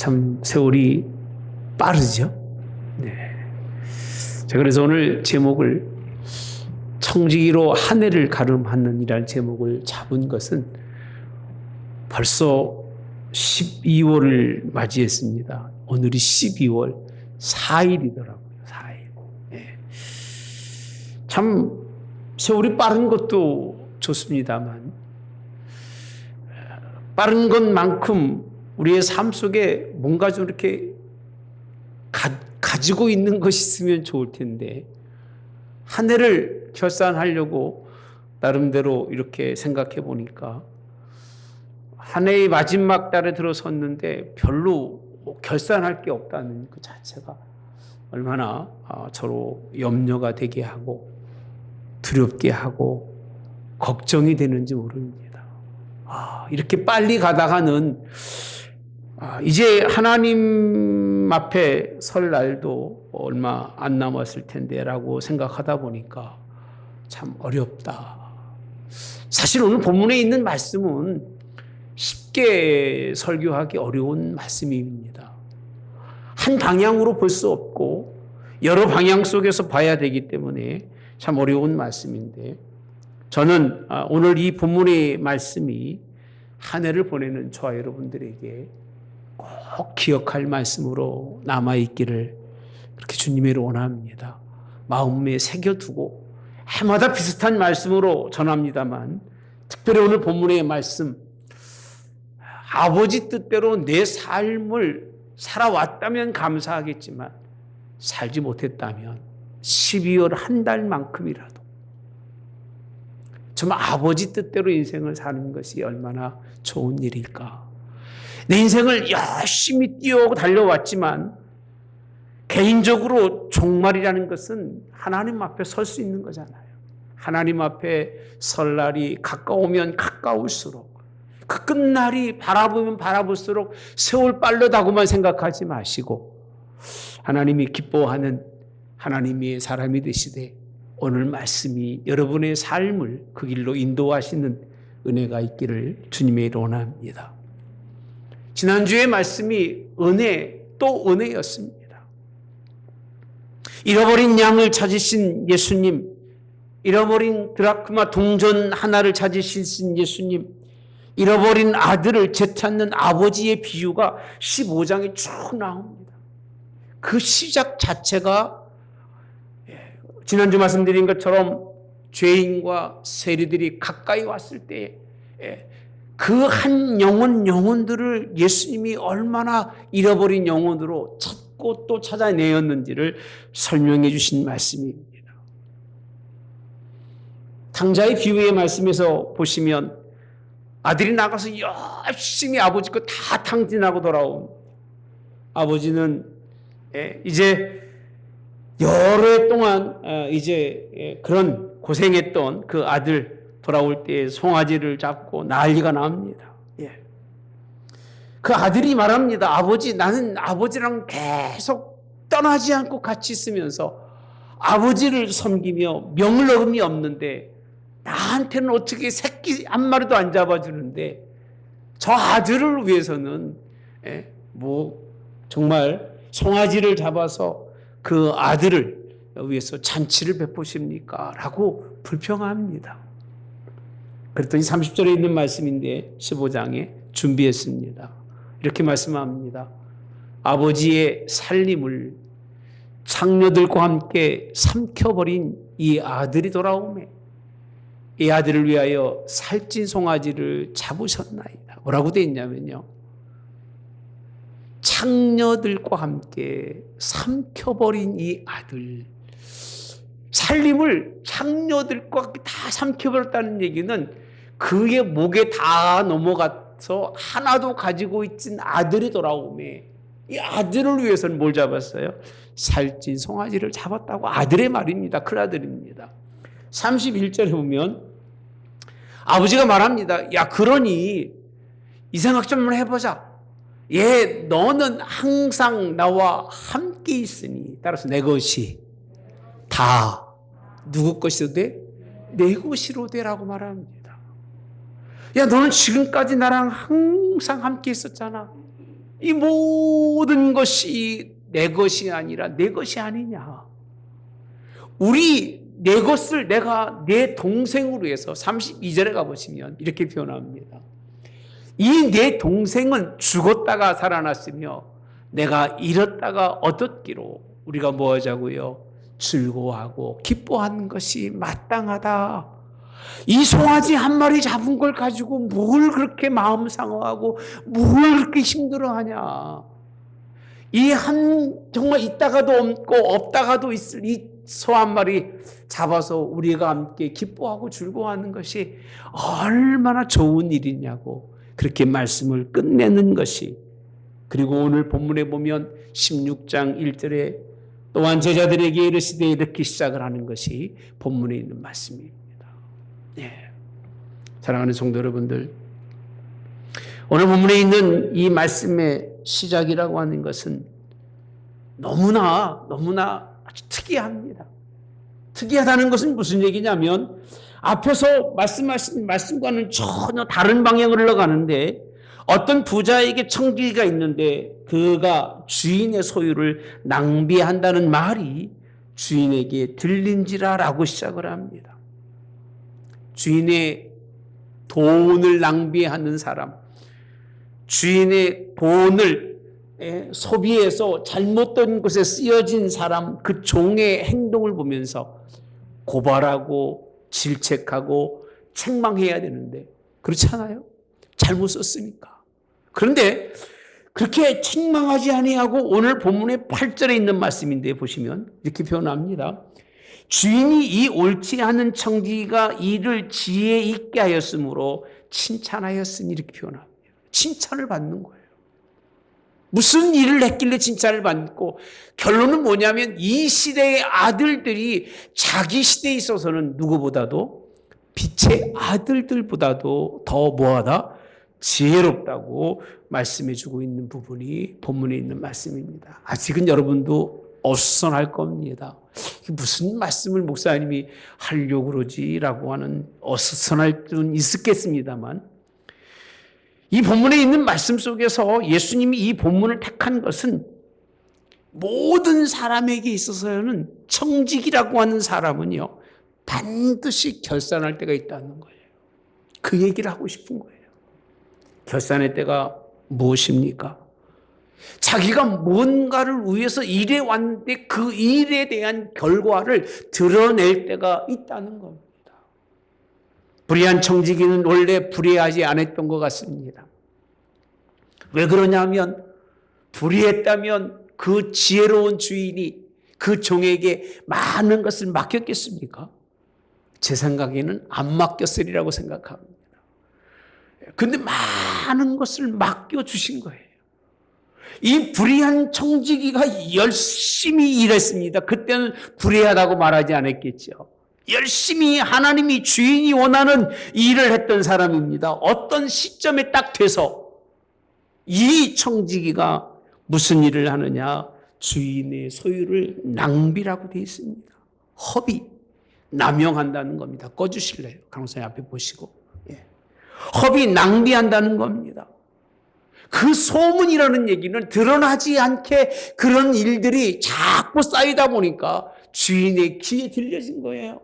참 세월이 빠르죠. 네. 자, 그래서 오늘 제목을 청지기로 한 해를 가름하는이라는 제목을 잡은 것은 벌써 12월을 맞이했습니다. 오늘이 12월 4일이더라고요. 4일. 네. 참 세월이 빠른 것도 좋습니다만 빠른 것만큼 우리의 삶 속에 뭔가 좀 이렇게 가지고 있는 것이 있으면 좋을 텐데 한 해를 결산하려고 나름대로 이렇게 생각해 보니까 한 해의 마지막 달에 들어섰는데 별로 결산할 게 없다는 그 자체가 얼마나 저로 염려가 되게 하고 두렵게 하고 걱정이 되는지 모릅니다. 이렇게 빨리 가다가는 이제 하나님 앞에 설 날도 얼마 안 남았을 텐데라고 생각하다 보니까 참 어렵다. 사실 오늘 본문에 있는 말씀은 쉽게 설교하기 어려운 말씀입니다. 한 방향으로 볼 수 없고 여러 방향 속에서 봐야 되기 때문에 참 어려운 말씀인데 저는 오늘 이 본문의 말씀이 한 해를 보내는 저와 여러분들에게 꼭 기억할 말씀으로 남아있기를 그렇게 주님으로 원합니다. 마음에 새겨두고 해마다 비슷한 말씀으로 전합니다만 특별히 오늘 본문의 말씀 아버지 뜻대로 내 삶을 살아왔다면 감사하겠지만 살지 못했다면 12월 한 달만큼이라도 정말 아버지 뜻대로 인생을 사는 것이 얼마나 좋은 일일까. 내 인생을 열심히 뛰어오고 달려왔지만 개인적으로 종말이라는 것은 하나님 앞에 설 수 있는 거잖아요. 하나님 앞에 설 날이 가까우면 가까울수록 그 끝날이 바라보면 바라볼수록 세월 빠르다고만 생각하지 마시고 하나님이 기뻐하는 하나님의 사람이 되시되 오늘 말씀이 여러분의 삶을 그 길로 인도하시는 은혜가 있기를 주님의 이름으로 원합니다. 지난주의 말씀이 은혜 또 은혜였습니다. 잃어버린 양을 찾으신 예수님, 잃어버린 드라크마 동전 하나를 찾으신 예수님, 잃어버린 아들을 되찾는 아버지의 비유가 15장에 쭉 나옵니다. 그 시작 자체가 지난주 말씀드린 것처럼 죄인과 세리들이 가까이 왔을 때 그 한 영혼들을 예수님이 얼마나 잃어버린 영혼으로 찾고 또 찾아내었는지를 설명해 주신 말씀입니다. 탕자의 비유의 말씀에서 보시면 아들이 나가서 열심히 아버지 거 다 탕진하고 돌아온 아버지는 이제 여러 해 동안 이제 그런 고생했던 그 아들 돌아올 때 송아지를 잡고 난리가 납니다. 그 아들이 말합니다. 아버지, 나는 아버지랑 계속 떠나지 않고 같이 있으면서 아버지를 섬기며 명령이 없는데 나한테는 어떻게 새끼 한 마리도 안 잡아주는데 저 아들을 위해서는 정말 송아지를 잡아서 그 아들을 위해서 잔치를 베푸십니까? 라고 불평합니다. 그랬더니 30절에 있는 말씀인데 15장에 준비했습니다. 이렇게 말씀합니다. 아버지의 살림을 장녀들과 함께 삼켜버린 이 아들이 돌아오매 이 아들을 위하여 살찐 송아지를 잡으셨나이다. 뭐라고 되어 있냐면요. 창녀들과 함께 삼켜버린 이 아들. 살림을 창녀들과 다 삼켜버렸다는 얘기는 그의 목에 다 넘어가서 하나도 가지고 있진 아들이 돌아오매 이 아들을 위해서는 뭘 잡았어요? 살찐 송아지를 잡았다고 아들의 말입니다. 큰아들입니다. 31절에 보면 아버지가 말합니다. 야, 그러니 이 생각 좀 해보자. 너는 항상 나와 함께 있으니 따라서 내 것이 다 누구 것이로 돼? 내 것이로 되라고 말합니다. 야, 너는 지금까지 나랑 항상 함께 있었잖아. 이 모든 것이 내 것이 아니라 내 것이 아니냐. 내 것을 내가 내 동생으로 해서 32절에 가보시면 이렇게 표현합니다. 이 내 동생은 죽었다가 살아났으며 내가 잃었다가 얻었기로 우리가 뭐 하자고요? 즐거워하고 기뻐하는 것이 마땅하다. 이 송아지 한 마리 잡은 걸 가지고 뭘 그렇게 마음 상하고 뭘 그렇게 힘들어하냐. 정말 있다가도 없고 없다가도 있을 이 소 한 마리 잡아서 우리가 함께 기뻐하고 즐거워하는 것이 얼마나 좋은 일이냐고 그렇게 말씀을 끝내는 것이, 그리고 오늘 본문에 보면 16장 1절에 또한 제자들에게 이르시되 이렇게 시작을 하는 것이 본문에 있는 말씀입니다. 네. 사랑하는 성도 여러분들, 오늘 본문에 있는 이 말씀의 시작이라고 하는 것은 너무나 아주 특이합니다. 특이하다는 것은 무슨 얘기냐면 앞에서 말씀하신 말씀과는 전혀 다른 방향으로 흘러가는데, 어떤 부자에게 청지기가 있는데 그가 주인의 소유를 낭비한다는 말이 주인에게 들린지라라고 시작을 합니다. 주인의 돈을 낭비하는 사람, 주인의 돈을 소비해서 잘못된 곳에 쓰여진 사람, 그 종의 행동을 보면서 고발하고 질책하고 책망해야 되는데 그렇지 않아요? 잘못 썼으니까. 그런데 그렇게 책망하지 아니하고 오늘 본문의 8절에 있는 말씀인데 보시면 이렇게 표현합니다. 주인이 이 옳지 않은 청지기가 이를 지혜 있게 하였으므로 칭찬하였으니 이렇게 표현합니다. 칭찬을 받는 거예요. 무슨 일을 했길래 칭찬을 받고, 결론은 뭐냐면 이 시대의 아들들이 자기 시대에 있어서는 누구보다도 빛의 아들들보다도 더 뭐하다? 지혜롭다고 말씀해주고 있는 부분이 본문에 있는 말씀입니다. 아직은 여러분도 어수선할 겁니다. 무슨 말씀을 목사님이 하려고 그러지라고 하는 어수선할 줄 있었겠습니다만, 이 본문에 있는 말씀 속에서 예수님이 이 본문을 택한 것은 모든 사람에게 있어서는 청지기라고 하는 사람은요 반드시 결산할 때가 있다는 거예요. 그 얘기를 하고 싶은 거예요. 결산의 때가 무엇입니까? 자기가 뭔가를 위해서 일해 왔는데 그 일에 대한 결과를 드러낼 때가 있다는 겁니다. 불의한 청지기는 원래 불의하지 않았던 것 같습니다. 왜 그러냐면 불의했다면 그 지혜로운 주인이 그 종에게 많은 것을 맡겼겠습니까? 제 생각에는 안 맡겼으리라고 생각합니다. 그런데 많은 것을 맡겨주신 거예요. 이 불의한 청지기가 열심히 일했습니다. 그때는 불의하다고 말하지 않았겠죠. 열심히 하나님이 주인이 원하는 일을 했던 사람입니다. 어떤 시점에 딱 돼서 이 청지기가 무슨 일을 하느냐? 주인의 소유를 낭비라고 되어 있습니다. 허비, 남용한다는 겁니다. 꺼주실래요? 강사님 앞에 보시고. 허비, 낭비한다는 겁니다. 그 소문이라는 얘기는 드러나지 않게 그런 일들이 자꾸 쌓이다 보니까 주인의 귀에 들려진 거예요.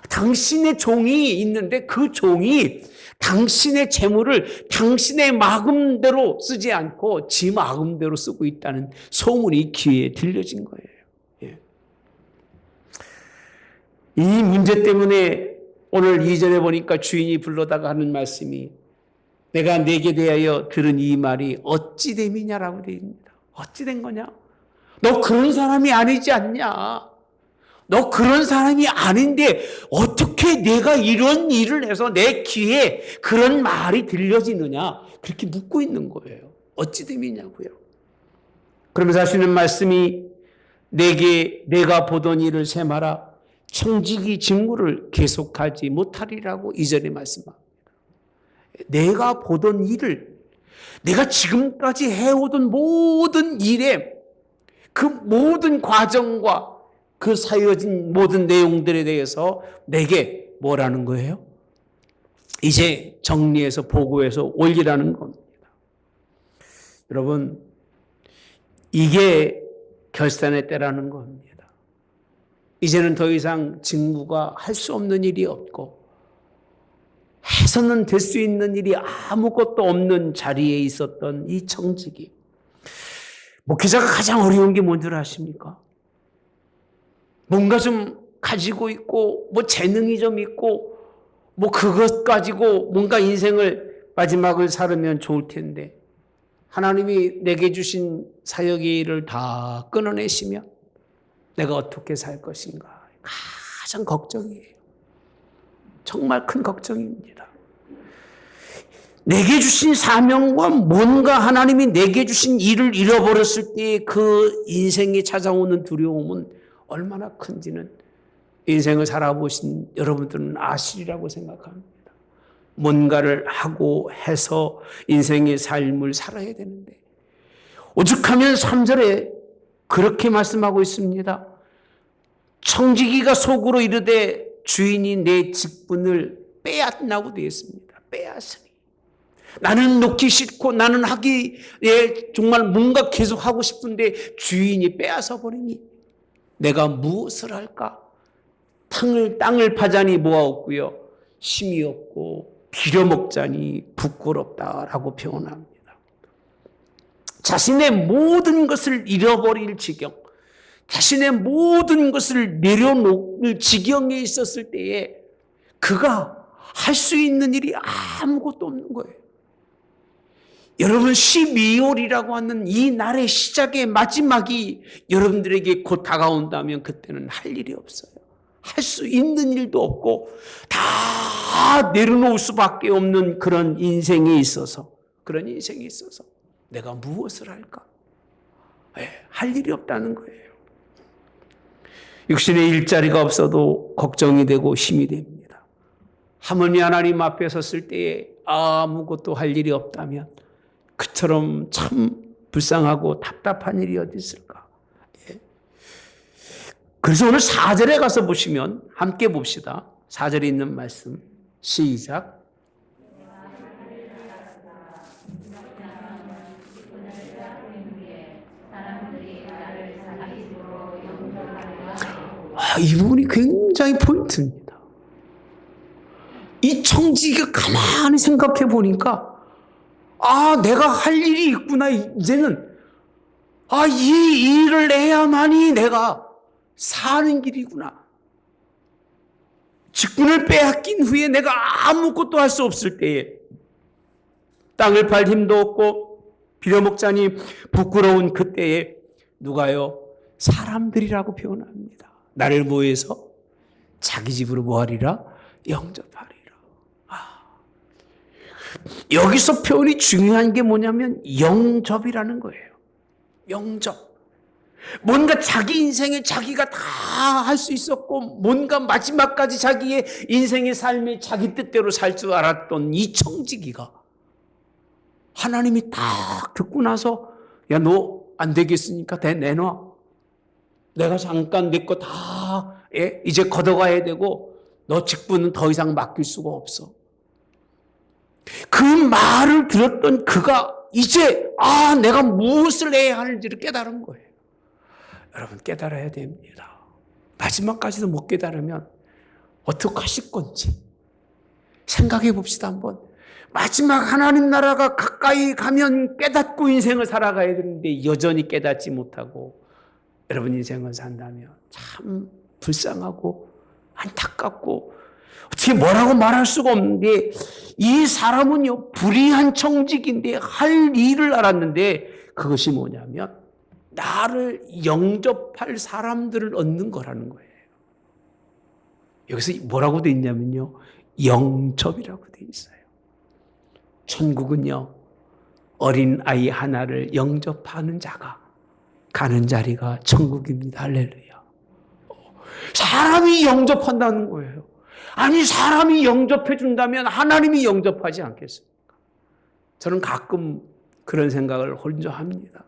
당신의 종이 있는데 그 종이 당신의 재물을 당신의 마음대로 쓰지 않고 지 마음대로 쓰고 있다는 소문이 귀에 들려진 거예요. 이 문제 때문에 오늘 2절에 보니까 주인이 불러다가 하는 말씀이 내가 내게 대하여 들은 이 말이 어찌 됨이냐라고 되어 있습니다. 어찌 된 거냐? 너 그런 사람이 아니지 않냐? 너 그런 사람이 아닌데 어떻게 내가 이런 일을 해서 내 귀에 그런 말이 들려지느냐? 그렇게 묻고 있는 거예요. 어찌 됨이냐고요. 그러면서 하시는 말씀이 내가 보던 일을 세마라 청지기 직무를 계속하지 못하리라고 2절에 말씀합니다. 내가 보던 일을, 내가 지금까지 해오던 모든 일에 그 모든 과정과 그 사이어진 모든 내용들에 대해서 내게 뭐라는 거예요? 이제 정리해서 보고해서 올리라는 겁니다. 여러분, 이게 결산의 때라는 겁니다. 이제는 더 이상 직무가 할 수 없는 일이 없고 해서는 될 수 있는 일이 아무것도 없는 자리에 있었던 이 청지기. 목회자가 가장 어려운 게 뭔지 아십니까? 뭔가 좀 가지고 있고 뭐 재능이 좀 있고 뭐 그것 가지고 뭔가 인생을 마지막을 살으면 좋을 텐데 하나님이 내게 주신 사역의 일을 다 끊어내시면 내가 어떻게 살 것인가 가장 걱정이에요. 정말 큰 걱정입니다. 내게 주신 사명과 뭔가 하나님이 내게 주신 일을 잃어버렸을 때 그 인생에 찾아오는 두려움은 얼마나 큰지는 인생을 살아보신 여러분들은 아시리라고 생각합니다. 뭔가를 하고 해서 인생의 삶을 살아야 되는데 오죽하면 3절에 그렇게 말씀하고 있습니다. 청지기가 속으로 이르되 주인이 내 직분을 빼앗나고 되어 있습니다. 빼앗으니. 나는 놓기 싫고 나는 하기에 정말 뭔가 계속 하고 싶은데 주인이 빼앗아 버리니 내가 무엇을 할까? 땅을 파자니 뭐가 없고요. 힘이 없고 빌어먹자니 부끄럽다라고 표현합니다. 자신의 모든 것을 잃어버릴 지경, 자신의 모든 것을 내려놓을 지경에 있었을 때에 그가 할 수 있는 일이 아무것도 없는 거예요. 여러분 12월이라고 하는 이 날의 시작의 마지막이 여러분들에게 곧 다가온다면 그때는 할 일이 없어요. 할 수 있는 일도 없고 다 내려놓을 수밖에 없는 그런 인생에 있어서 내가 무엇을 할까? 할 일이 없다는 거예요. 육신의 일자리가 없어도 걱정이 되고 힘이 됩니다. 하모니 하나님 앞에 섰을 때에 아무것도 할 일이 없다면 그처럼 참 불쌍하고 답답한 일이 어디 있을까? 그래서 오늘 4절에 가서 보시면 함께 봅시다. 4절에 있는 말씀 시작. 이 부분이 굉장히 포인트입니다. 이 청지기가 가만히 생각해 보니까 내가 할 일이 있구나. 이제는 이 일을 해야만이 내가 사는 길이구나. 직분을 빼앗긴 후에 내가 아무것도 할 수 없을 때에 땅을 팔 힘도 없고 빌어먹자니 부끄러운 그때에 누가요? 사람들이라고 표현합니다. 나를 모여서 자기 집으로 뭐하리라? 영접하리라. 여기서 표현이 중요한 게 뭐냐면 영접이라는 거예요. 영접. 뭔가 자기 인생에 자기가 다 할 수 있었고 뭔가 마지막까지 자기의 인생의 삶에 자기 뜻대로 살 줄 알았던 이 청지기가 하나님이 딱 듣고 나서 야, 너 안 되겠으니까 내놔. 내가 잠깐 내 거 다 이제 걷어가야 되고 너 직분은 더 이상 맡길 수가 없어. 그 말을 들었던 그가 이제 내가 무엇을 해야 하는지를 깨달은 거예요. 여러분 깨달아야 됩니다. 마지막까지도 못 깨달으면 어떻게 하실 건지 생각해 봅시다 한번. 마지막 하나님 나라가 가까이 가면 깨닫고 인생을 살아가야 되는데 여전히 깨닫지 못하고 여러분 인생을 산다면 참 불쌍하고 안타깝고 어떻게 뭐라고 말할 수가 없는데 이 사람은요 불의한 청직인데 할 일을 알았는데 그것이 뭐냐면 나를 영접할 사람들을 얻는 거라는 거예요. 여기서 뭐라고 돼 있냐면요 영접이라고 돼 있어요. 천국은요 어린 아이 하나를 영접하는 자가 가는 자리가 천국입니다. 할렐루야. 사람이 영접한다는 거예요. 아니 사람이 영접해 준다면 하나님이 영접하지 않겠습니까? 저는 가끔 그런 생각을 혼자 합니다.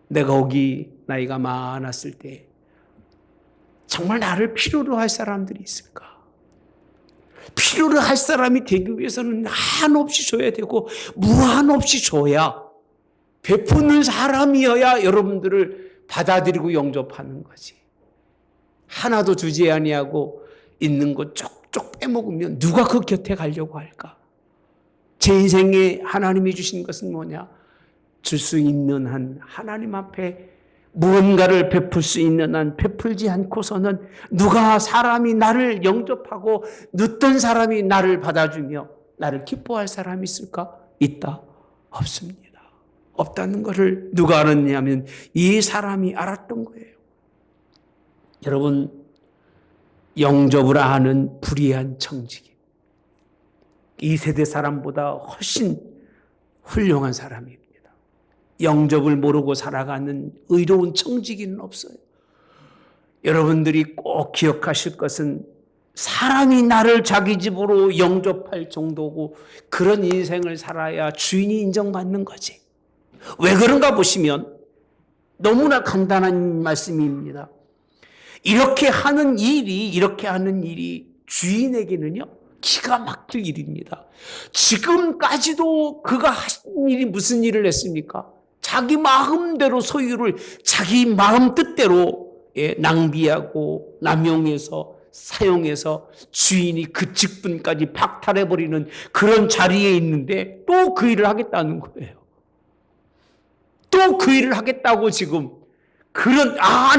내가 거기 나이가 많았을 때 정말 나를 필요로 할 사람들이 있을까? 필요로 할 사람이 되기 위해서는 한없이 줘야 되고 무한없이 줘야 베푸는 사람이어야 여러분들을 받아들이고 영접하는 거지. 하나도 주지 아니하고 있는 거 쪽쪽 빼먹으면 누가 그 곁에 가려고 할까? 제 인생에 하나님이 주신 것은 뭐냐? 줄 수 있는 한 하나님 앞에 무언가를 베풀 수 있는 한 베풀지 않고서는 누가 사람이 나를 영접하고 늦던 사람이 나를 받아주며 나를 기뻐할 사람이 있을까? 있다? 없습니다. 없다는 것을 누가 알았냐면 이 사람이 알았던 거예요. 여러분, 영접을 아는 불의한 청지기. 이 세대 사람보다 훨씬 훌륭한 사람입니다. 영접을 모르고 살아가는 의로운 청지기는 없어요. 여러분들이 꼭 기억하실 것은 사람이 나를 자기 집으로 영접할 정도고 그런 인생을 살아야 주인이 인정받는 거지. 왜 그런가 보시면 너무나 간단한 말씀입니다. 이렇게 하는 일이 주인에게는요, 기가 막힐 일입니다. 지금까지도 그가 하신 일이 무슨 일을 했습니까? 자기 마음대로 소유를 자기 마음 뜻대로 낭비하고 남용해서 사용해서 주인이 그 직분까지 박탈해버리는 그런 자리에 있는데 또 그 일을 하겠다는 거예요. 또 그 일을 하겠다고 지금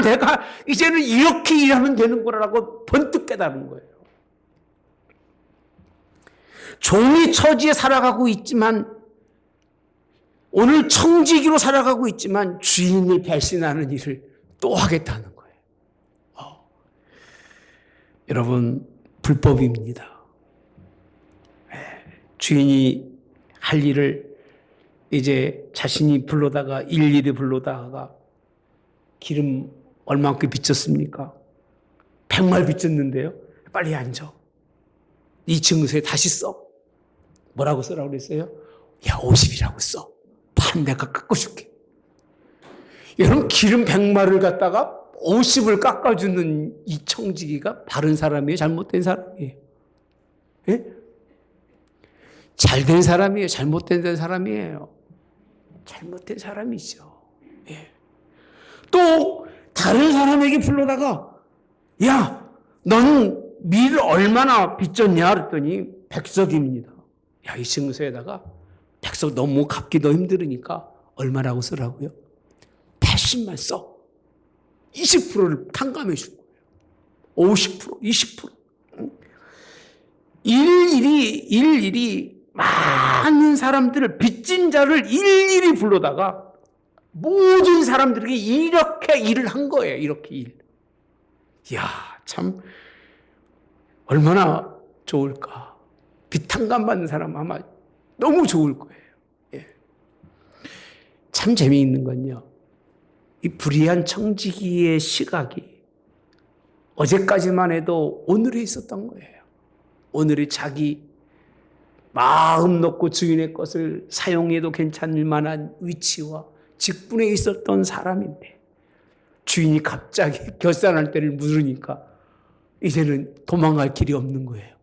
내가 이제는 이렇게 일하면 되는구나라고 번뜩 깨달은 거예요. 종이 처지에 살아가고 있지만 오늘 청지기로 살아가고 있지만 주인을 배신하는 일을 또 하겠다는 거예요. 여러분, 불법입니다. 주인이 할 일을 이제 자신이 불러다가 일일이 불러다가 기름 얼마만큼 빚졌습니까? 100마리 빚졌는데요. 빨리 앉아. 이 증서에 다시 써. 뭐라고 쓰라고 그랬어요? 야, 50이라고 써. 반 내가 깎아줄게. 여러분, 기름 100마리를 갖다가 50을 깎아주는 이 청지기가 바른 사람이에요? 잘못된 사람이에요? 예? 잘된 사람이에요? 잘못된 사람이에요? 잘못된 사람이죠. 예. 또 다른 사람에게 불러다가 야, 너는 밀을 얼마나 빚졌냐 그랬더니 100석입니다. 야, 이 증서에다가 100석 너무 갚기도 힘들으니까 얼마라고 쓰라고요? 80만 써. 20%를 탕감해 준 거예요. 50%, 20%. 일일이 많은 사람들을, 빚진 자를 일일이 불러다가 모든 사람들에게 이렇게 일을 한 거예요. 이렇게 일. 이야, 참 얼마나 좋을까. 빚 탕감 받는 사람 아마 너무 좋을 거예요. 예. 참 재미있는 건요, 이 불의한 청지기의 시각이 어제까지만 해도 오늘에 있었던 거예요. 오늘이 자기 마음 놓고 주인의 것을 사용해도 괜찮을 만한 위치와 직분에 있었던 사람인데 주인이 갑자기 결산할 때를 물으니까 이제는 도망갈 길이 없는 거예요.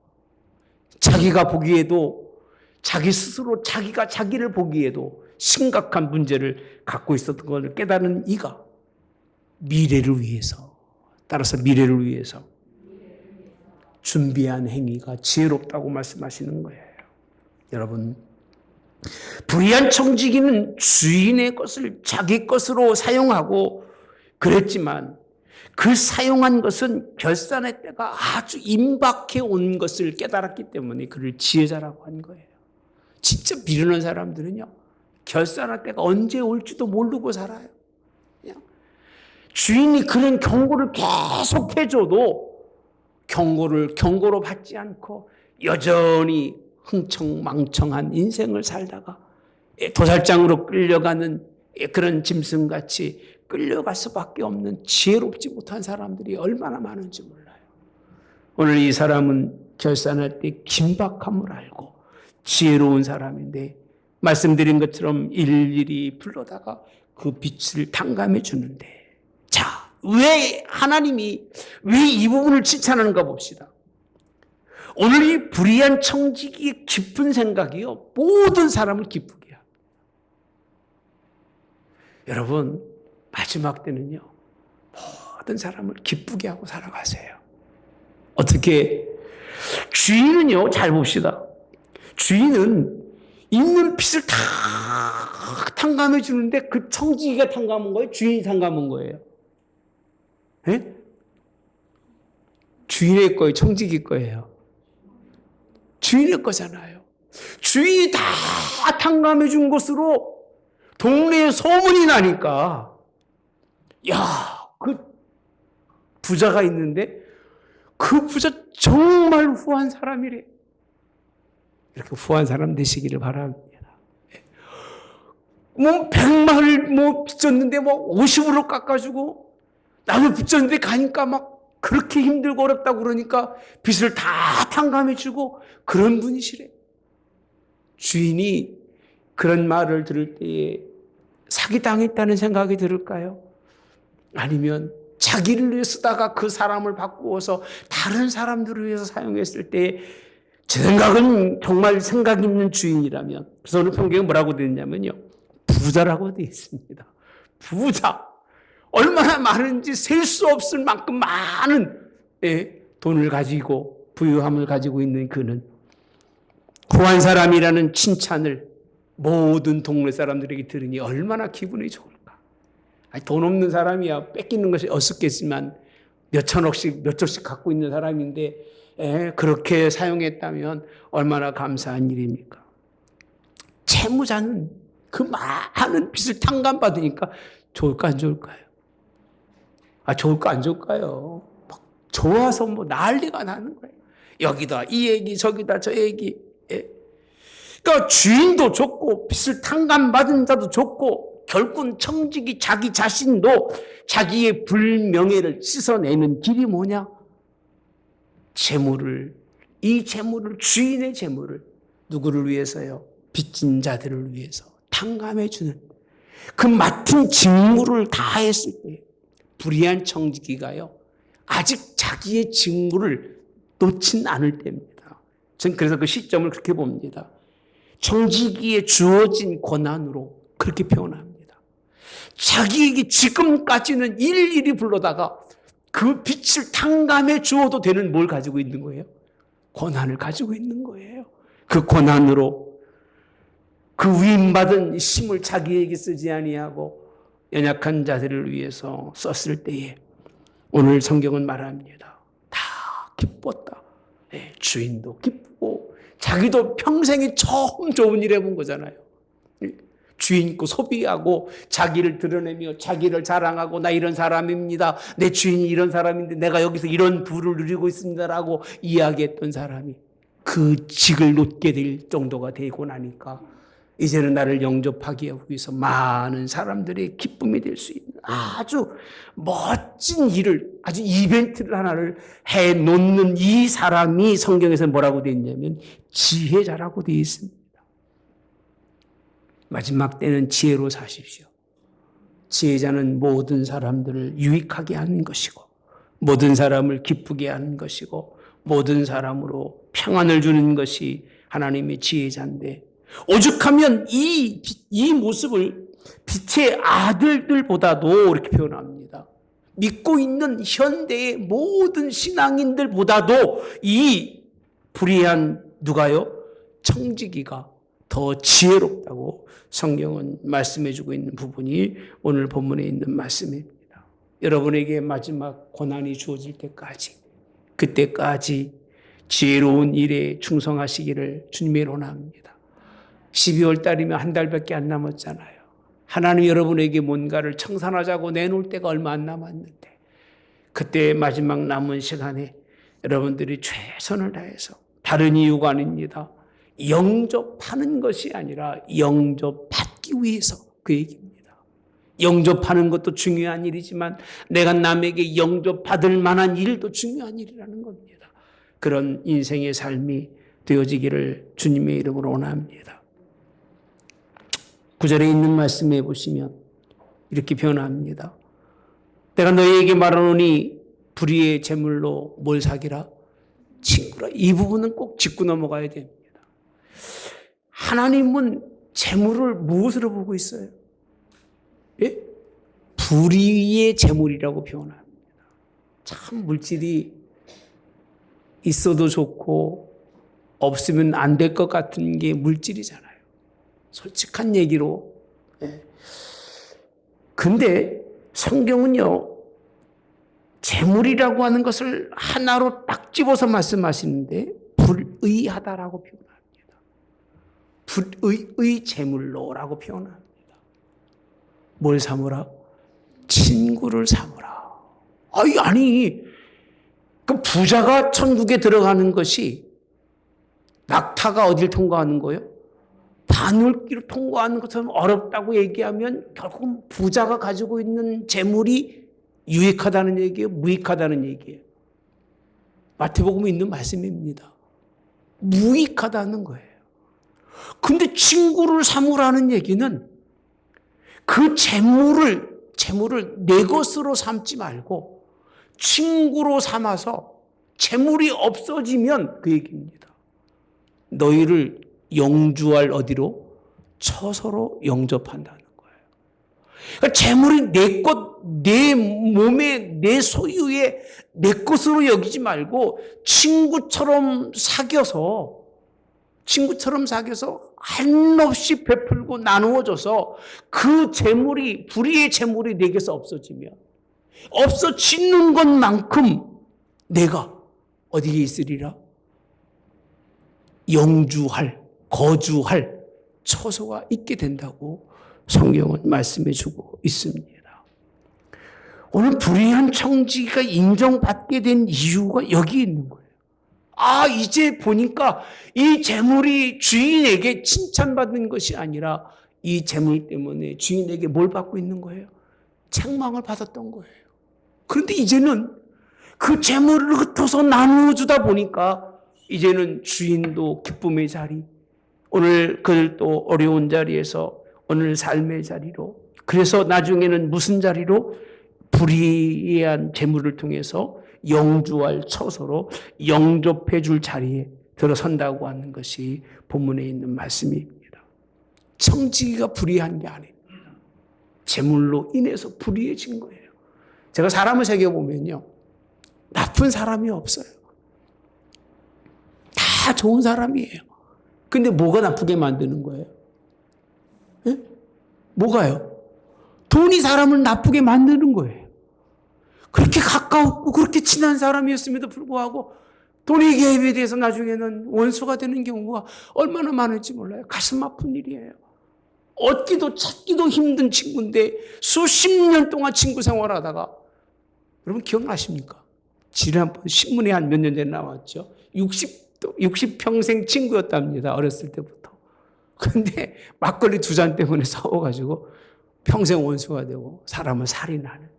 자기가 보기에도, 자기 스스로 자기가 자기를 보기에도 심각한 문제를 갖고 있었던 것을 깨달은 이가 미래를 위해서, 따라서 미래를 위해서 준비한 행위가 지혜롭다고 말씀하시는 거예요. 여러분, 불의한 청지기는 주인의 것을 자기 것으로 사용하고 그랬지만 그 사용한 것은 결산의 때가 아주 임박해 온 것을 깨달았기 때문에 그를 지혜자라고 한 거예요. 진짜 미루는 사람들은요, 결산할 때가 언제 올지도 모르고 살아요. 그냥 주인이 그런 경고를 계속 해줘도 경고로 받지 않고 여전히 흥청망청한 인생을 살다가 도살장으로 끌려가는 그런 짐승같이 끌려갈 수밖에 없는 지혜롭지 못한 사람들이 얼마나 많은지 몰라요. 오늘 이 사람은 결산할 때 긴박함을 알고 지혜로운 사람인데 말씀드린 것처럼 일일이 불러다가 그 빚을 탕감해 주는데, 자, 왜 하나님이 왜 이 부분을 칭찬하는가 봅시다. 오늘 이 불의한 청지기의 깊은 생각이요, 모든 사람을 기쁘게 합니다. 여러분, 마지막 때는요, 모든 사람을 기쁘게 하고 살아가세요. 어떻게? 주인은요, 잘 봅시다. 주인은 있는 빚을 다 탕감해 주는데 그 청지기가 탕감한 거예요? 주인이 탕감한 거예요? 예? 주인의 거예요? 청지기 거예요? 주인의 거잖아요. 주인이 다 탕감해 준 것으로 동네에 소문이 나니까, 야, 그 부자가 있는데 그 부자 정말 후한 사람이래. 이렇게 후한 사람 되시기를 바랍니다. 뭐 100만을 빚졌는데 50으로 깎아주고, 나도 빚졌는데 가니까 막 그렇게 힘들고 어렵다고 그러니까 빚을 다 탕감해주고 그런 분이시래. 주인이 그런 말을 들을 때에 사기당했다는 생각이 들을까요? 아니면 자기를 위해 쓰다가 그 사람을 바꾸어서 다른 사람들을 위해서 사용했을 때, 제 생각은 정말 생각 있는 주인이라면, 그래서 오늘 성경에 뭐라고 되어 있냐면요, 부자라고 되어 있습니다. 부자. 얼마나 많은지 셀 수 없을 만큼 많은 돈을 가지고 부유함을 가지고 있는 그는 후한 사람이라는 칭찬을 모든 동네 사람들에게 들으니 얼마나 기분이 좋을까. 아니, 돈 없는 사람이야 뺏기는 것이 어렵겠지만 몇 천억씩 몇 조씩 갖고 있는 사람인데 그렇게 사용했다면 얼마나 감사한 일입니까? 채무자는 그 많은 빚을 탕감받으니까 좋을까 안 좋을까요? 좋을까 안 좋을까요? 막 좋아서 난리가 나는 거예요. 여기다 이 얘기 저기다 저 얘기. 그러니까 주인도 좋고 빚을 탕감받은 자도 좋고 결국은 청지기 자기 자신도 자기의 불명예를 씻어내는 길이 뭐냐? 이 재물을 주인의 재물을 누구를 위해서요? 빚진 자들을 위해서 탕감해 주는 그 맡은 직무를 다했을 때 불의한 청지기가요, 아직 자기의 직무를 놓진 않을 때입니다. 전 그래서 그 시점을 그렇게 봅니다. 청지기에 주어진 권한으로 그렇게 표현합니다. 자기에게 지금까지는 일일이 불러다가 그 빛을 탕감해 주어도 되는 뭘 가지고 있는 거예요? 권한을 가지고 있는 거예요. 그 권한으로 그 위임받은 힘을 자기에게 쓰지 아니하고 연약한 자들을 위해서 썼을 때에 오늘 성경은 말합니다. 다 기뻤다. 주인도 기쁘고 자기도 평생에 처음 좋은 일 해본 거잖아요. 주인 거 소비하고 자기를 드러내며 자기를 자랑하고 나 이런 사람입니다. 내 주인이 이런 사람인데 내가 여기서 이런 부를 누리고 있습니다라고 이야기했던 사람이 그 직을 놓게 될 정도가 되고 나니까 이제는 나를 영접하기 위해서 많은 사람들의 기쁨이 될 수 있는 아주 멋진 일을, 아주 이벤트를 하나를 해놓는 이 사람이 성경에서 뭐라고 되어 있냐면 지혜자라고 되어 있습니다. 마지막 때는 지혜로 사십시오. 지혜자는 모든 사람들을 유익하게 하는 것이고 모든 사람을 기쁘게 하는 것이고 모든 사람으로 평안을 주는 것이 하나님의 지혜자인데, 오죽하면 이 모습을 빛의 아들들보다도 이렇게 표현합니다. 믿고 있는 현대의 모든 신앙인들보다도 이 불의한 누가요? 청지기가 더 지혜롭다고 성경은 말씀해주고 있는 부분이 오늘 본문에 있는 말씀입니다. 여러분에게 마지막 고난이 주어질 때까지, 그때까지 지혜로운 일에 충성하시기를 주님의 원합니다. 12월 달이면 한 달밖에 안 남았잖아요. 하나님 여러분에게 뭔가를 청산하자고 내놓을 때가 얼마 안 남았는데, 그때 마지막 남은 시간에 여러분들이 최선을 다해서, 다른 이유가 아닙니다, 영접하는 것이 아니라 영접받기 위해서 그 얘기입니다. 영접하는 것도 중요한 일이지만 내가 남에게 영접받을 만한 일도 중요한 일이라는 겁니다. 그런 인생의 삶이 되어지기를 주님의 이름으로 원합니다. 9절에 있는 말씀에 보시면 이렇게 표현합니다. 내가 너희에게 말하노니 불의의 재물로 뭘 사기라? 친구라. 이 부분은 꼭 짚고 넘어가야 됩니다. 하나님은 재물을 무엇으로 보고 있어요? 예? 불의의 재물이라고 표현합니다. 참 물질이 있어도 좋고 없으면 안 될 것 같은 게 물질이잖아요. 솔직한 얘기로. 예. 근데 성경은요, 재물이라고 하는 것을 하나로 딱 집어서 말씀하시는데 불의하다라고 표현합니다. 불의의 재물로라고 표현합니다. 뭘 삼으라? 친구를 삼으라. 아니, 그 부자가 천국에 들어가는 것이 낙타가 어딜 통과하는 거예요? 바늘길을 통과하는 것처럼 어렵다고 얘기하면 결국 부자가 가지고 있는 재물이 유익하다는 얘기예요? 무익하다는 얘기예요? 마태복음에 있는 말씀입니다. 무익하다는 거예요. 근데 친구를 삼으라는 얘기는 그 재물을 내 것으로 삼지 말고 친구로 삼아서 재물이 없어지면 그 얘기입니다. 너희를 영주할 어디로? 처소로 영접한다는 거예요. 그러니까 재물이 내 것, 내 몸에, 내 소유의 내 것으로 여기지 말고 친구처럼 사귀어서 한없이 베풀고 나누어줘서 그 재물이, 불의의 재물이 내게서 없어지면 없어지는 것만큼 내가 어디에 있으리라? 영주할, 거주할 처소가 있게 된다고 성경은 말씀해 주고 있습니다. 오늘 불의한 청지기가 인정받게 된 이유가 여기 있는 거예요. 이제 보니까 이 재물이 주인에게 칭찬받는 것이 아니라 이 재물 때문에 주인에게 뭘 받고 있는 거예요? 책망을 받았던 거예요. 그런데 이제는 그 재물을 흩어서 나누어 주다 보니까 이제는 주인도 기쁨의 자리, 오늘 그들 또 어려운 자리에서 오늘 삶의 자리로, 그래서 나중에는 무슨 자리로? 불의한 재물을 통해서 영주할 처소로 영접해 줄 자리에 들어선다고 하는 것이 본문에 있는 말씀입니다. 청지기가 불의한 게 아닙니다. 재물로 인해서 불의해진 거예요. 제가 사람을 새겨보면요, 나쁜 사람이 없어요. 다 좋은 사람이에요. 근데 뭐가 나쁘게 만드는 거예요? 예? 뭐가요? 돈이 사람을 나쁘게 만드는 거예요. 그렇게 가까웠고 그렇게 친한 사람이었음에도 불구하고 돈의 개입에 대해서 나중에는 원수가 되는 경우가 얼마나 많을지 몰라요. 가슴 아픈 일이에요. 얻기도 찾기도 힘든 친구인데 수십 년 동안 친구 생활하다가, 여러분 기억나십니까? 지난번 신문에 한 몇 년 전에 나왔죠. 60평생 친구였답니다. 어렸을 때부터. 그런데 막걸리 2잔 때문에 싸워가지고 평생 원수가 되고 사람을 살인하는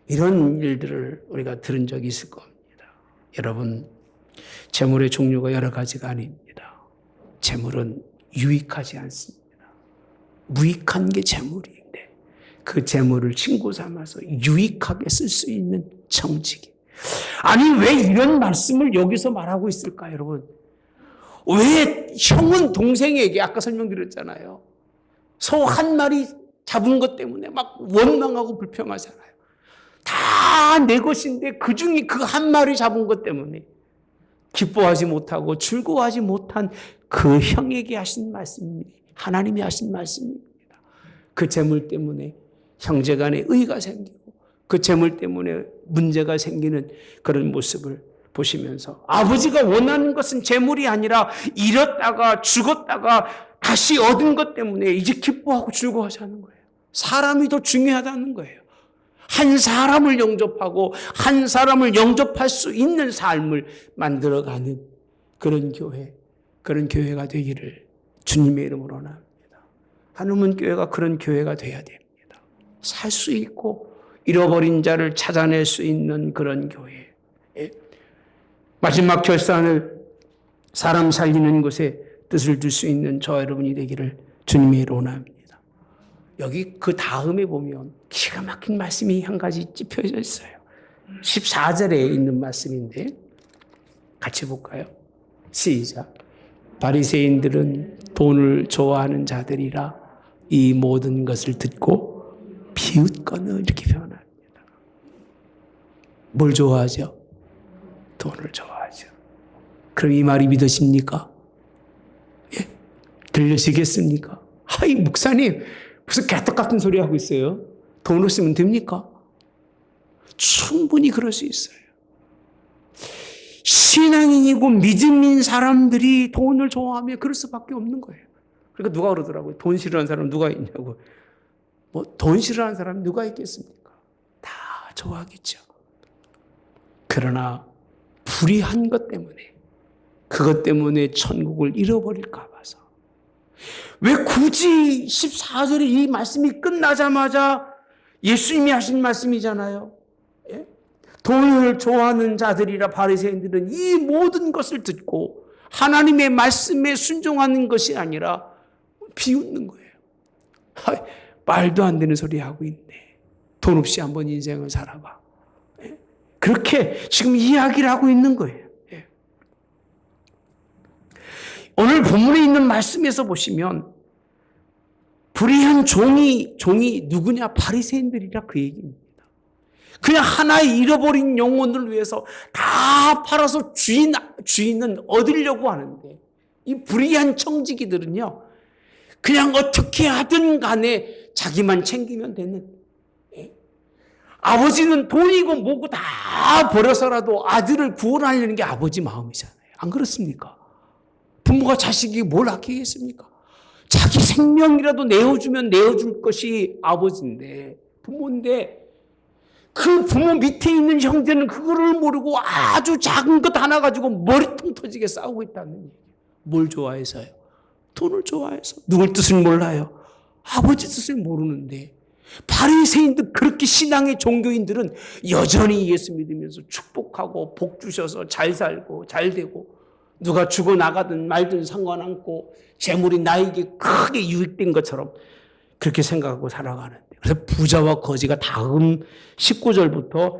이런 일들을 우리가 들은 적이 있을 겁니다. 여러분, 재물의 종류가 여러 가지가 아닙니다. 재물은 유익하지 않습니다. 무익한 게 재물인데 그 재물을 친구 삼아서 유익하게 쓸 수 있는 청지기. 아니, 왜 이런 말씀을 여기서 말하고 있을까, 여러분? 왜 형은 동생에게, 아까 설명드렸잖아요, 소 한 마리 잡은 것 때문에 막 원망하고 불평하잖아요. 다 내 것인데 그 중에 그 한 마리 잡은 것 때문에 기뻐하지 못하고 즐거워하지 못한 그 형에게 하신 말씀입니다. 하나님이 하신 말씀입니다. 그 재물 때문에 형제 간에 의가 생기고 그 재물 때문에 문제가 생기는 그런 모습을 보시면서, 아버지가 원하는 것은 재물이 아니라 잃었다가 죽었다가 다시 얻은 것 때문에 이제 기뻐하고 즐거워하자는 거예요. 사람이 더 중요하다는 거예요. 한 사람을 영접하고 한 사람을 영접할 수 있는 삶을 만들어가는 그런 교회, 그런 교회가 되기를 주님의 이름으로 원합니다. 한우문 교회가 그런 교회가 돼야 됩니다. 살 수 있고 잃어버린 자를 찾아낼 수 있는 그런 교회. 마지막 결산을 사람 살리는 것에 뜻을 둘 수 있는 저와 여러분이 되기를 주님의 이름으로 원합니다. 여기 그 다음에 보면 기가 막힌 말씀이 한 가지 찝혀져 있어요. 14절에 있는 말씀인데 같이 볼까요? 시작. 바리새인들은 돈을 좋아하는 자들이라 이 모든 것을 듣고 기웃거는 이렇게 표현합니다. 뭘 좋아하죠? 돈을 좋아하죠. 그럼 이 말이 믿으십니까? 예? 들려지겠습니까? 이 목사님 무슨 개떡 같은 소리 하고 있어요? 돈을 쓰면 됩니까? 충분히 그럴 수 있어요. 신앙인이고 믿음인 사람들이 돈을 좋아하면 그럴 수밖에 없는 거예요. 그러니까 누가 그러더라고요. 돈 싫어하는 사람 누가 있냐고. 돈 싫어하는 사람 누가 있겠습니까? 다 좋아하겠죠. 그러나 불의한 것 때문에, 그것 때문에 천국을 잃어버릴까 봐서. 왜 굳이 14절에 이 말씀이 끝나자마자 예수님이 하신 말씀이잖아요. 예? 돈을 좋아하는 자들이라 바리새인들은 이 모든 것을 듣고 하나님의 말씀에 순종하는 것이 아니라 비웃는 거예요. 말도 안 되는 소리 하고 있네. 돈 없이 한번 인생을 살아봐. 예? 그렇게 지금 이야기를 하고 있는 거예요. 예. 오늘 본문에 있는 말씀에서 보시면 불의한 종이 누구냐? 바리새인들이라 그 얘기입니다. 그냥 하나의 잃어버린 영혼을 위해서 다 팔아서 주인은 얻으려고 하는데, 이 불의한 청지기들은요, 그냥 어떻게 하든 간에 자기만 챙기면 되는. 예? 아버지는 돈이고 뭐고 다 버려서라도 아들을 구원하려는 게 아버지 마음이잖아요. 안 그렇습니까? 부모가 자식이 뭘 아끼겠습니까? 자기 생명이라도 내어주면 내어줄 것이 아버지인데, 부모인데, 그 부모 밑에 있는 형제는 그거를 모르고 아주 작은 것 하나 가지고 머리통 터지게 싸우고 있다는 얘기예요. 뭘 좋아해서요? 돈을 좋아해서. 누굴 뜻을 몰라요. 아버지 뜻을 모르는데, 바리새인들, 그렇게 신앙의 종교인들은 여전히 예수 믿으면서 축복하고 복 주셔서 잘 살고 잘 되고, 누가 죽어나가든 말든 상관없고 재물이 나에게 크게 유익된 것처럼 그렇게 생각하고 살아가는데, 그래서 부자와 거지가 다음 19절부터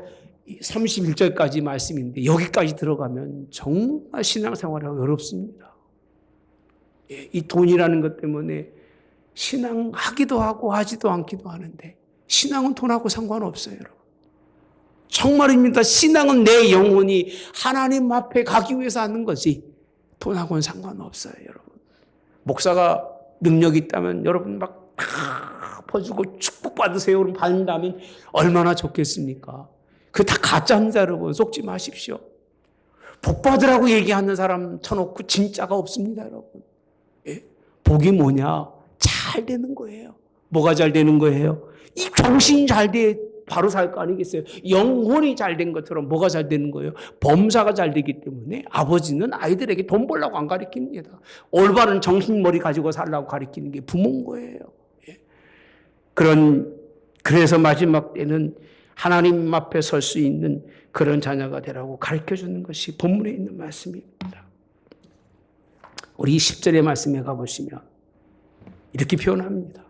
31절까지 말씀인데, 여기까지 들어가면 정말 신앙생활하기 어렵습니다. 이 돈이라는 것 때문에 신앙하기도 하고 하지도 않기도 하는데, 신앙은 돈하고 상관없어요, 여러분. 정말입니다. 신앙은 내 영혼이 하나님 앞에 가기 위해서 하는 거지 돈하고는 상관없어요, 여러분. 목사가 능력이 있다면 여러분 막 다 퍼주고 축복받으세요 받는다면 얼마나 좋겠습니까? 그게 다 가짜입니다, 여러분. 속지 마십시오. 복받으라고 얘기하는 사람 쳐놓고 진짜가 없습니다, 여러분. 예? 복이 뭐냐? 잘 되는 거예요. 뭐가 잘 되는 거예요? 이 정신이 잘 돼 바로 살 거 아니겠어요? 영혼이 잘 된 것처럼 뭐가 잘 되는 거예요? 범사가 잘 되기 때문에 아버지는 아이들에게 돈 벌라고 안 가르칩니다. 올바른 정신머리 가지고 살라고 가르치는 게 부모인 거예요. 예. 그래서 마지막 때는 하나님 앞에 설 수 있는 그런 자녀가 되라고 가르쳐주는 것이 본문에 있는 말씀입니다. 우리 10절의 말씀에 가보시면 이렇게 표현합니다.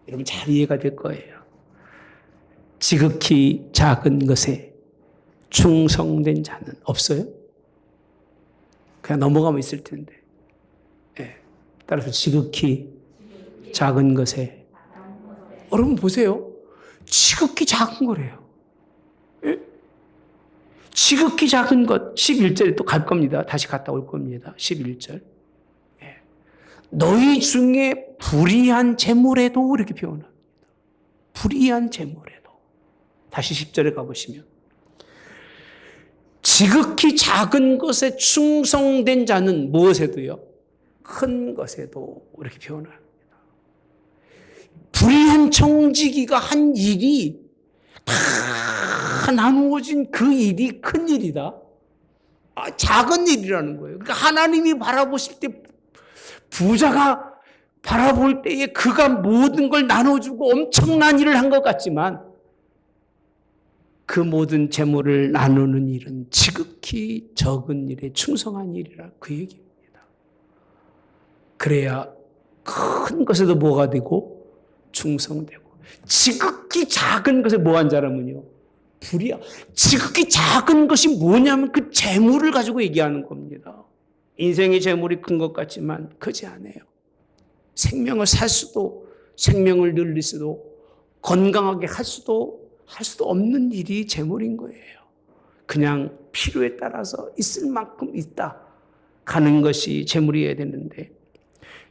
여러분 잘 이해가 될 거예요. 지극히 작은 것에 충성된 자는 없어요? 그냥 넘어가면 있을 텐데. 예. 따라서 지극히 작은 것에. 여러분 보세요. 지극히 작은 거래요. 예? 지극히 작은 것. 11절에 또 갈 겁니다. 다시 갔다 올 겁니다. 11절. 예. 너희 중에 불의한 재물에도 이렇게 표현합니다. 불의한 재물에도. 다시 10절에 가보시면 지극히 작은 것에 충성된 자는 무엇에도요? 큰 것에도 이렇게 표현합니다. 불의한 청지기가 한 일이 다 나누어진 그 일이 큰 일이다. 작은 일이라는 거예요. 그러니까 하나님이 바라보실 때, 부자가 바라볼 때에 그가 모든 걸 나눠주고 엄청난 일을 한 것 같지만, 그 모든 재물을 나누는 일은 지극히 적은 일에 충성한 일이라 그 얘기입니다. 그래야 큰 것에도 뭐가 되고 충성되고, 지극히 작은 것에 뭐한 사람은요? 불이야. 지극히 작은 것이 뭐냐면 그 재물을 가지고 얘기하는 겁니다. 인생의 재물이 큰 것 같지만 크지 않아요. 생명을 살 수도 생명을 늘릴 수도 건강하게 할 수도 없는 일이 재물인 거예요. 그냥 필요에 따라서 있을 만큼 있다 가는 것이 재물이어야 되는데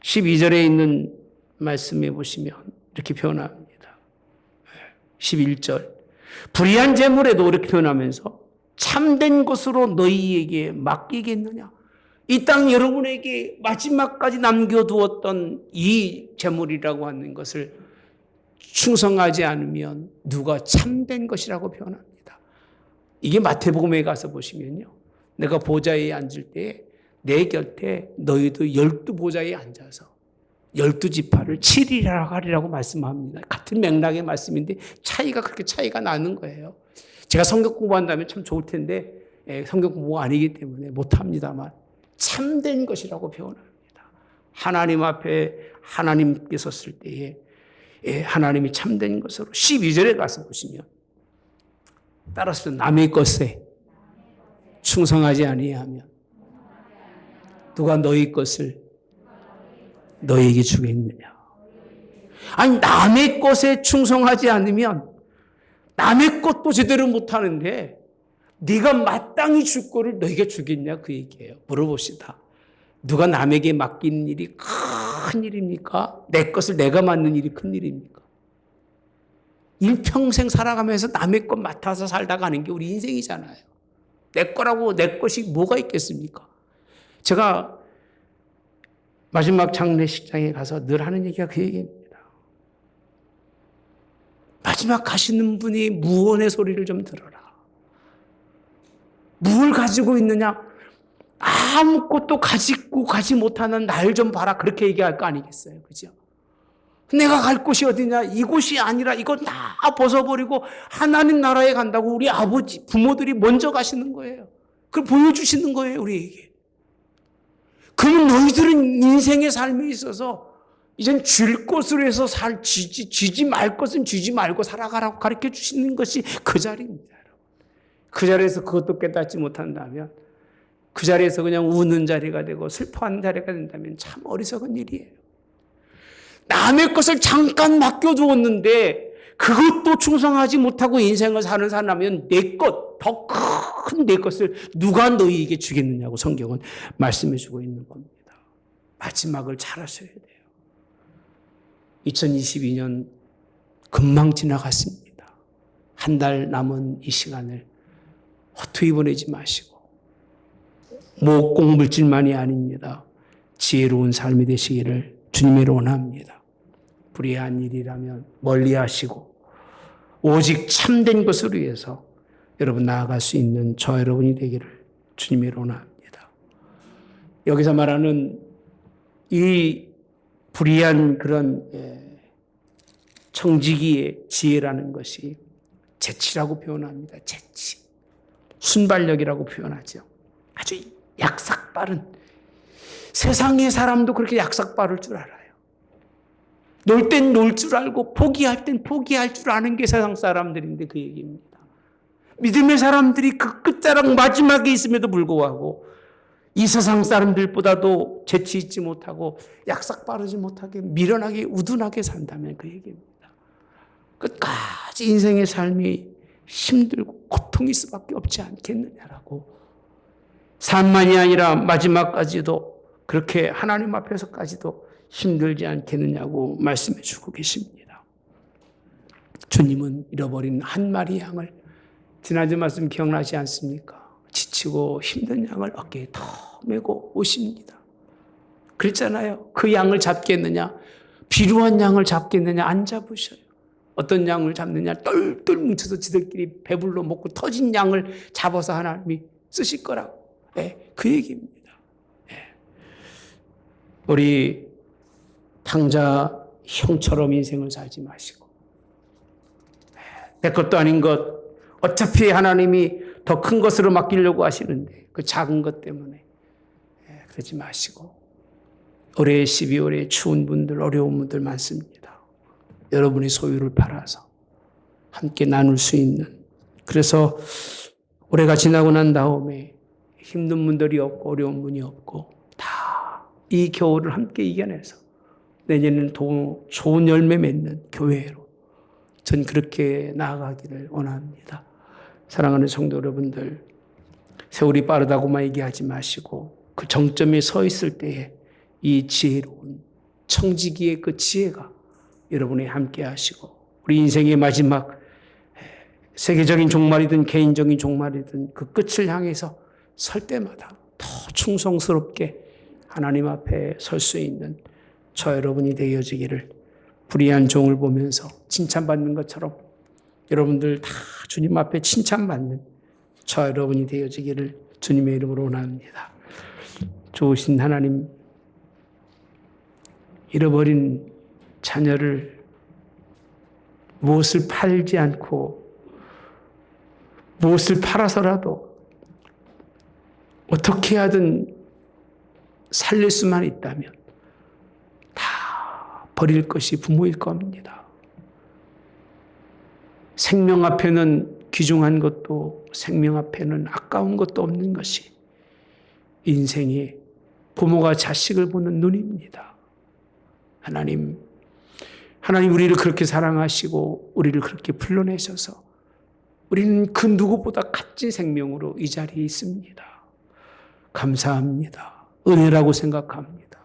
12절에 있는 말씀에 보시면 이렇게 표현합니다. 11절 불의한 재물에도 이렇게 표현하면서 참된 것으로 너희에게 맡기겠느냐. 이 땅 여러분에게 마지막까지 남겨두었던 이 재물이라고 하는 것을 충성하지 않으면 누가 참된 것이라고 표현합니다. 이게 마태복음에 가서 보시면요. 내가 보좌에 앉을 때 내 곁에 너희도 12보좌에 앉아서 12지파를 7이라 하리라고 말씀합니다. 같은 맥락의 말씀인데 그렇게 차이가 나는 거예요. 제가 성경 공부한다면 참 좋을 텐데 성경 공부가 아니기 때문에 못합니다만 참된 것이라고 표현합니다. 하나님 앞에 하나님께 섰을 때에 하나님이 참된 것으로 12절에 가서 보시면 따라서 남의 것에 충성하지 아니하면 누가 너희 것을 너희에게 주겠느냐. 아니 남의 것에 충성하지 않으면 남의 것도 제대로 못하는데 네가 마땅히 줄 거를 너희가 주겠냐 그 얘기예요. 물어봅시다. 누가 남에게 맡기는 일이 큰 일입니까? 내 것을 내가 맡는 일이 큰 일입니까? 일평생 살아가면서 남의 것 맡아서 살다 가는 게 우리 인생이잖아요. 내 거라고 내 것이 뭐가 있겠습니까? 제가 마지막 장례식장에 가서 늘 하는 얘기가 그 얘기입니다. 마지막 가시는 분이 무언의 소리를 좀 들어라. 무엇을 가지고 있느냐? 아무것도 가지고 가지 못하는 날 좀 봐라. 그렇게 얘기할 거 아니겠어요? 그죠? 내가 갈 곳이 어디냐? 이곳이 아니라 이거 다 벗어버리고 하나님 나라에 간다고 우리 아버지, 부모들이 먼저 가시는 거예요. 그걸 보여주시는 거예요, 우리에게. 그러면 너희들은 인생의 삶에 있어서 이젠 줄 것으로 해서 쥐지 말 것은 쥐지 말고 살아가라고 가르쳐 주시는 것이 그 자리입니다. 그 자리에서 그것도 깨닫지 못한다면 그 자리에서 그냥 우는 자리가 되고 슬퍼하는 자리가 된다면 참 어리석은 일이에요. 남의 것을 잠깐 맡겨두었는데 그것도 충성하지 못하고 인생을 사는 사람이면 내 것, 더 큰 내 것을 누가 너희에게 주겠느냐고 성경은 말씀해 주고 있는 겁니다. 마지막을 잘 하셔야 돼요. 2022년 금방 지나갔습니다. 한 달 남은 이 시간을 허투루 보내지 마시고 목공물질만이 아닙니다. 지혜로운 삶이 되시기를 주님으로 원합니다. 불의한 일이라면 멀리하시고 오직 참된 것을 위해서 여러분 나아갈 수 있는 저 여러분이 되기를 주님으로 원합니다. 여기서 말하는 이 불의한 그런 청지기의 지혜라는 것이 재치라고 표현합니다. 재치. 순발력이라고 표현하죠. 아주 약삭빠른. 세상의 사람도 그렇게 약삭빠를 줄 알아요. 놀 땐 놀 줄 알고 포기할 땐 포기할 줄 아는 게 세상 사람들인데 그 얘기입니다. 믿음의 사람들이 그 끝자락 마지막에 있음에도 불구하고 이 세상 사람들보다도 재치 있지 못하고 약삭 빠르지 못하게 미련하게 우둔하게 산다면 그 얘기입니다. 끝까지 인생의 삶이 힘들고 고통일 수밖에 없지 않겠느냐라고 삶만이 아니라 마지막까지도 그렇게 하나님 앞에서까지도 힘들지 않겠느냐고 말씀해 주고 계십니다. 주님은 잃어버린 한 마리 양을 지난주 말씀 기억나지 않습니까? 지치고 힘든 양을 어깨에 더 메고 오십니다. 그랬잖아요. 그 양을 잡겠느냐? 비루한 양을 잡겠느냐? 안 잡으셔요. 어떤 양을 잡느냐? 똘똘 뭉쳐서 지들끼리 배불러 먹고 터진 양을 잡아서 하나님이 쓰실 거라고. 그 얘기입니다. 우리 탕자 형처럼 인생을 살지 마시고 내 것도 아닌 것 어차피 하나님이 더 큰 것으로 맡기려고 하시는데 그 작은 것 때문에 그러지 마시고 올해 12월에 추운 분들 어려운 분들 많습니다. 여러분의 소유를 팔아서 함께 나눌 수 있는 그래서 올해가 지나고 난 다음에 힘든 분들이 없고 어려운 분이 없고 다 이 겨울을 함께 이겨내서 내년에는 더 좋은 열매 맺는 교회로 전 그렇게 나아가기를 원합니다. 사랑하는 성도 여러분들, 세월이 빠르다고만 얘기하지 마시고 그 정점에 서 있을 때에 이 지혜로운 청지기의 그 지혜가 여러분이 함께 하시고 우리 인생의 마지막 세계적인 종말이든 개인적인 종말이든 그 끝을 향해서 설 때마다 더 충성스럽게 하나님 앞에 설 수 있는 저 여러분이 되어지기를, 불의한 종을 보면서 칭찬받는 것처럼 여러분들 다 주님 앞에 칭찬받는 저 여러분이 되어지기를 주님의 이름으로 원합니다. 좋으신 하나님, 잃어버린 자녀를 무엇을 팔지 않고 무엇을 팔아서라도 어떻게 하든 살릴 수만 있다면 다 버릴 것이 부모일 겁니다. 생명 앞에는 귀중한 것도 생명 앞에는 아까운 것도 없는 것이 인생의 부모가 자식을 보는 눈입니다. 하나님 우리를 그렇게 사랑하시고 우리를 그렇게 불러내셔서 우리는 그 누구보다 값진 생명으로 이 자리에 있습니다. 감사합니다. 은혜라고 생각합니다.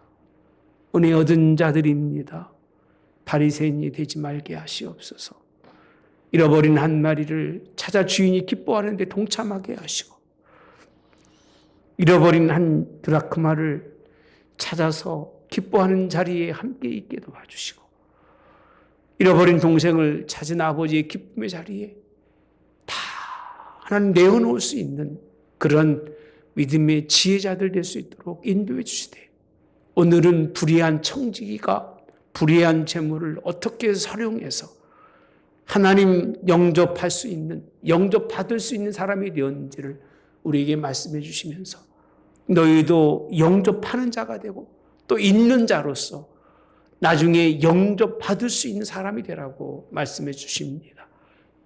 은혜 얻은 자들입니다. 바리새인이 되지 말게 하시옵소서. 잃어버린 한 마리를 찾아 주인이 기뻐하는데 동참하게 하시고, 잃어버린 한 드라크마를 찾아서 기뻐하는 자리에 함께 있게 도와주시고, 잃어버린 동생을 찾은 아버지의 기쁨의 자리에 다 하나님 내어놓을 수 있는 그런 믿음의 지혜자들 될 수 있도록 인도해 주시되, 오늘은 불의한 청지기가 불의한 재물을 어떻게 활용해서 하나님 영접할 수 있는, 영접받을 수 있는 사람이 되었는지를 우리에게 말씀해 주시면서 너희도 영접하는 자가 되고 또 있는 자로서 나중에 영접받을 수 있는 사람이 되라고 말씀해 주십니다.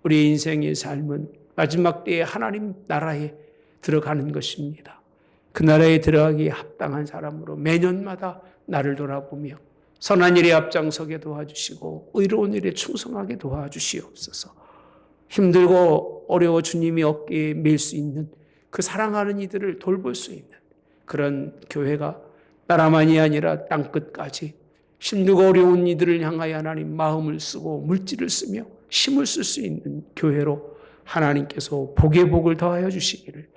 우리 인생의 삶은 마지막 때에 하나님 나라에 들어가는 것입니다. 그 나라에 들어가기에 합당한 사람으로 매년마다 나를 돌아보며 선한 일에 앞장서게 도와주시고 의로운 일에 충성하게 도와주시옵소서. 힘들고 어려워 주님이 어깨에 밀 수 있는 그 사랑하는 이들을 돌볼 수 있는 그런 교회가 나라만이 아니라 땅끝까지 힘들고 어려운 이들을 향하여 하나님 마음을 쓰고 물질을 쓰며 힘을 쓸 수 있는 교회로 하나님께서 복의 복을 더하여 주시기를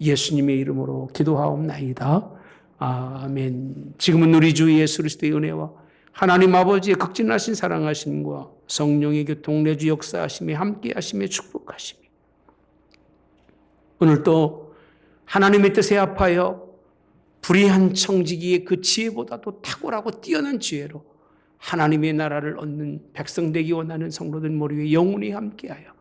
예수님의 이름으로 기도하옵나이다. 아멘. 지금은 우리 주 예수 그리스도의 은혜와 하나님 아버지의 극진하신 사랑하심과 성령의 교통 내주 역사하심에 함께하심에 축복하심이 오늘 또 하나님의 뜻에 합하여 불의한 청지기의 그 지혜보다도 탁월하고 뛰어난 지혜로 하나님의 나라를 얻는 백성 되기 원하는 성도들 머리에 영원히 함께하여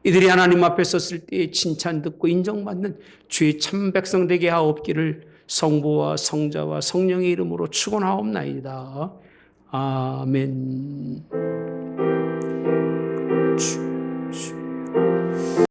이들이 하나님 앞에 섰을 때 칭찬 듣고 인정받는 주의 참 백성 되게 하옵기를 성부와 성자와 성령의 이름으로 축원하옵나이다. 아멘.